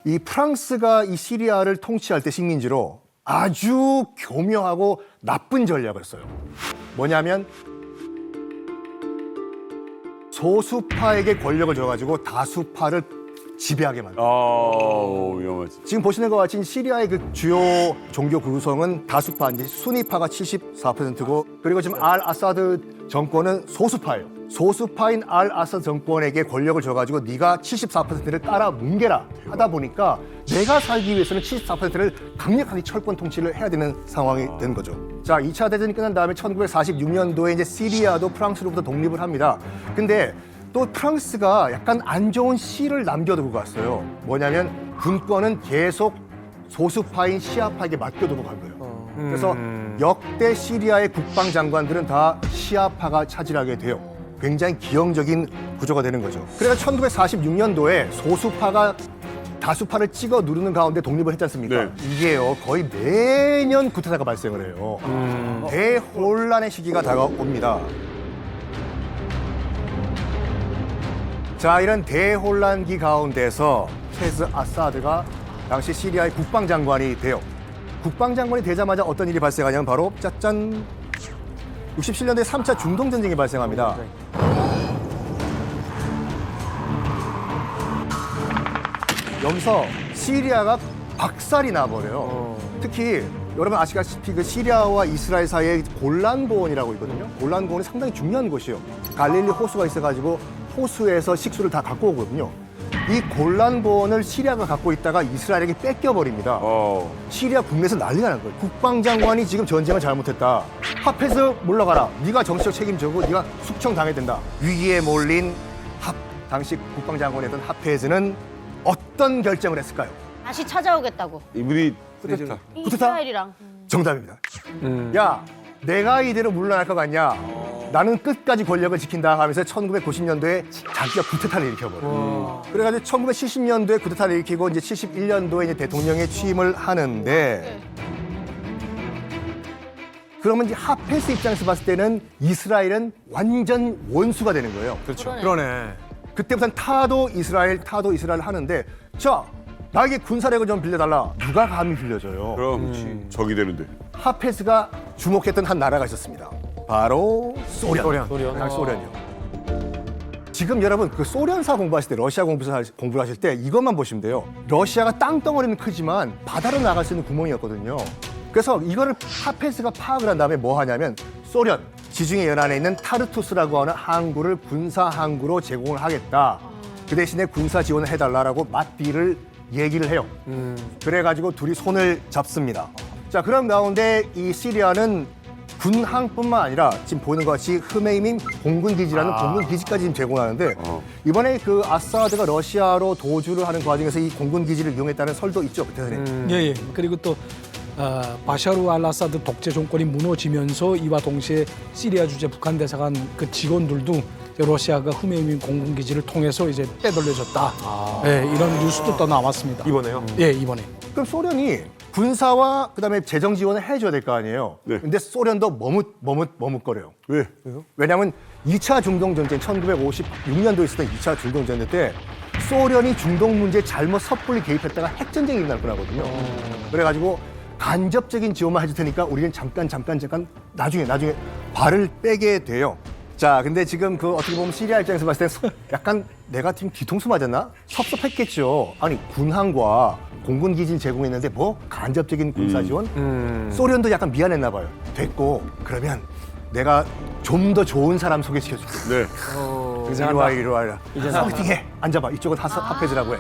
이 프랑스가 이 시리아를 통치할 때 식민지로 아주 교묘하고 나쁜 전략을 써요. 뭐냐면 소수파에게 권력을 줘가지고 다수파를 지배하게 만들어요. 위험하지. 지금 보시는 것 같이 시리아의 그 주요 종교 구성은 다수파, 이제 수니파가 74%고, 그리고 지금 알 아사드 정권은 소수파예요. 소수파인 알 아사드 정권에게 권력을 줘가지고 네가 74%를 깔아 뭉개라 하다 보니까 내가 살기 위해서는 74%를 강력하게 철권 통치를 해야 되는 상황이 된 거죠. 자, 2차 대전이 끝난 다음에 1946년도에 이제 시리아도 프랑스로부터 독립을 합니다. 근데 또 프랑스가 약간 안 좋은 시를 남겨두고 갔어요. 뭐냐면 군권은 계속 소수파인 시아파에게 맡겨두고 간 거예요. 그래서 역대 시리아의 국방장관들은 다 시아파가 차지하게 돼요. 굉장히 기형적인 구조가 되는 거죠. 그래서 1946년도에 소수파가 다수파를 찍어 누르는 가운데 독립을 했지 않습니까? 네. 이게요, 거의 매년 쿠데타가 발생을 해요. 대혼란의 시기가 다가옵니다. 자, 이런 대혼란기 가운데서 체즈 아사드가 당시 시리아의 국방장관이 돼요. 국방장관이 되자마자 어떤 일이 발생하냐면 바로 짜잔, 67년도에 3차 중동전쟁이 발생합니다. 여기서 시리아가 박살이 나버려요. 특히 여러분 아시다시피 그 시리아와 이스라엘 사이에 골란고원이라고 있거든요. 골란고원이 상당히 중요한 곳이에요. 갈릴리 호수가 있어가지고 호수에서 식수를 다 갖고 오거든요. 이 골란고원을 시리아가 갖고 있다가 이스라엘에게 뺏겨버립니다. 시리아 국내에서 난리가 난 거예요. 국방장관이 지금 전쟁을 잘못했다. 하페즈 물러가라. 네가 정치적 책임져고 네가 숙청당해야 된다. 위기에 몰린 당시 국방장관이었던 하페즈는 어떤 결정을 했을까요? 다시 찾아오겠다고. 이분이 쿠데타. 이스라엘이랑. 정답입니다. 야, 내가 이대로 물러날 것 같냐? 나는 끝까지 권력을 지킨다 하면서 1990년도에 자기가 쿠데타를 일으켜버려요. 그래가지고 1970년도에 쿠데타를 일으키고 이제 71년도에 이제 대통령에 취임을 하는데, 그러면 이제 하페스 입장에서 봤을 때는 이스라엘은 완전 원수가 되는 거예요. 그렇죠. 그러네. 그때부터는 타도 이스라엘 하는데, 자, 나에게 군사력을 좀 빌려달라. 누가 감히 빌려줘요? 그럼 적이 되는데. 하페스가 주목했던 한 나라가 있었습니다. 바로 소련. 당시 소련이요. 지금 여러분 그 소련사 공부하실 때, 러시아 공부를 하실 때 이것만 보시면 돼요. 러시아가 땅덩어리는 크지만 바다로 나갈 수 있는 구멍이었거든요. 그래서 이거를 하페스가 파악을 한 다음에 뭐 하냐면 소련 지중해 연안에 있는 타르투스라고 하는 항구를 군사 항구로 제공을 하겠다. 그 대신에 군사 지원을 해달라라고 맞디를 얘기를 해요. 그래가지고 둘이 손을 잡습니다. 자, 그런 가운데 이 시리아는 군항뿐만 아니라 지금 보는 것 같이 흐메이민 공군기지라는 공군기지까지 지금 제공하는데, 이번에 그 아사드가 러시아로 도주를 하는 과정에서 이 공군기지를 이용했다는 설도 있죠. 대선에. 예. 그리고 또 바샤르 알 아사드 독재 정권이 무너지면서 이와 동시에 시리아 주재 북한 대사관 그 직원들도 러시아가 흐메이민 공군기지를 통해서 이제 빼돌려졌다. 예, 이런 뉴스도 또 나왔습니다. 이번에요? 예, 이번에. 그럼 소련이 군사와 그다음에 재정 지원을 해줘야 될 거 아니에요. 네. 근데 소련도 머뭇거려요. 왜? 왜냐하면 2차 중동전쟁 1956년도에 있었던 2차 중동전쟁 때 소련이 중동 문제에 잘못 섣불리 개입했다가 핵전쟁이 일어날 뻔하거든요. 그래가지고 간접적인 지원만 해줄 테니까 우리는 잠깐 나중에 발을 빼게 돼요. 자, 근데 지금 그 어떻게 보면 시리아 입장에서 봤을 때 약간 내가 지금 뒤통수 맞았나? 섭섭했겠죠. 아니, 군함과 공군기지를 제공했는데 뭐 간접적인 군사 지원? 소련도 약간 미안했나 봐요. 됐고, 그러면 내가 좀 더 좋은 사람 소개시켜줄게. 네. 이리 와. 소개팅해. 앉아봐. 이쪽은 하페즈라고 해.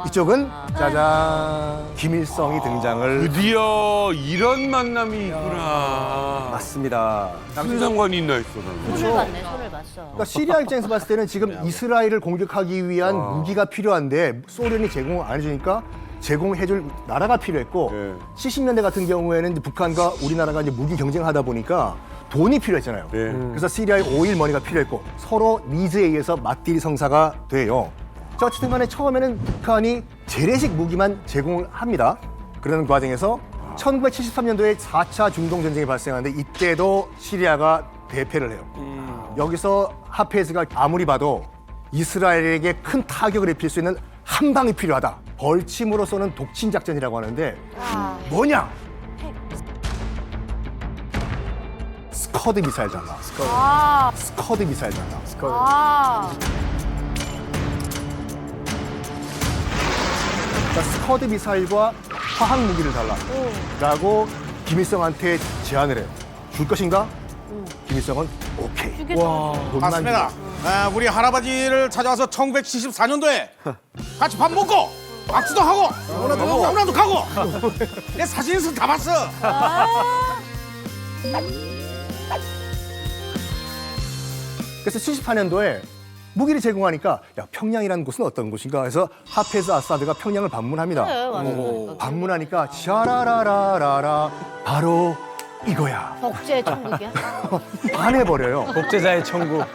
이쪽은 짜잔, 김일성이 등장을. 드디어 이런 만남이 있구나. 맞습니다. 무슨 상관이 있나 했어, 나는. 손을 봤네, 손을 봤어. 그러니까 시리아 입장에서 봤을 때는 지금 이스라엘을 공격하기 위한 무기가 필요한데 소련이 제공을 안 해주니까 제공해줄 나라가 필요했고, 네. 70년대 같은 경우에는 이제 북한과 우리나라가 이제 무기 경쟁하다 보니까 돈이 필요했잖아요. 네. 그래서 시리아의 오일 머니가 필요했고 서로 니즈에 의해서 맞딜 성사가 돼요. 자, 어쨌든 간에 처음에는 북한이 재래식 무기만 제공을 합니다. 그러는 과정에서 1973년도에 4차 중동전쟁이 발생하는데 이때도 시리아가 대패를 해요. 여기서 하페즈가 아무리 봐도 이스라엘에게 큰 타격을 입힐 수 있는 한 방이 필요하다. 벌침으로 쏘는 독침 작전이라고 하는데 아, 뭐냐? 스커드 미사일 장난. 아, 스커드 미사일 장난. 아. 그러니까 스커드 미사일과 화학 무기를 달라라고 김일성한테 제안을 해요. 줄 것인가? 김일성은 오케이. 주겠다. 맞습니다. 아, 우리 할아버지를 찾아와서 1974년도에 같이 밥 먹고 박수도 하고 사우나도 가고 내 사진에서 다 봤어. 그래서 78년도에 무기를 제공하니까 야, 평양이라는 곳은 어떤 곳인가 해서 하페즈 아사드가 평양을 방문합니다. 네, 맞아요. 방문하니까 샤라라라라라 바로 이거야. 독재 천국이야? 반해버려요. 독재자의 천국.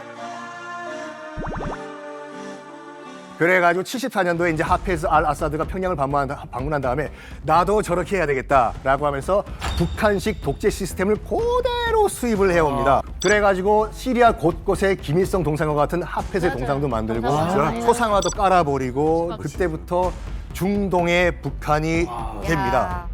그래가지고 74년도에 이제 하페즈 알 아사드가 평양을 방문한 다음에 나도 저렇게 해야 되겠다라고 하면서 북한식 독재 시스템을 그대로 수입을 해옵니다. 그래가지고 시리아 곳곳에 김일성 동상과 같은 하페즈의 맞아요. 동상도 만들고 동상도 소상화도 깔아버리고 그때부터 중동의 북한이 됩니다. 야.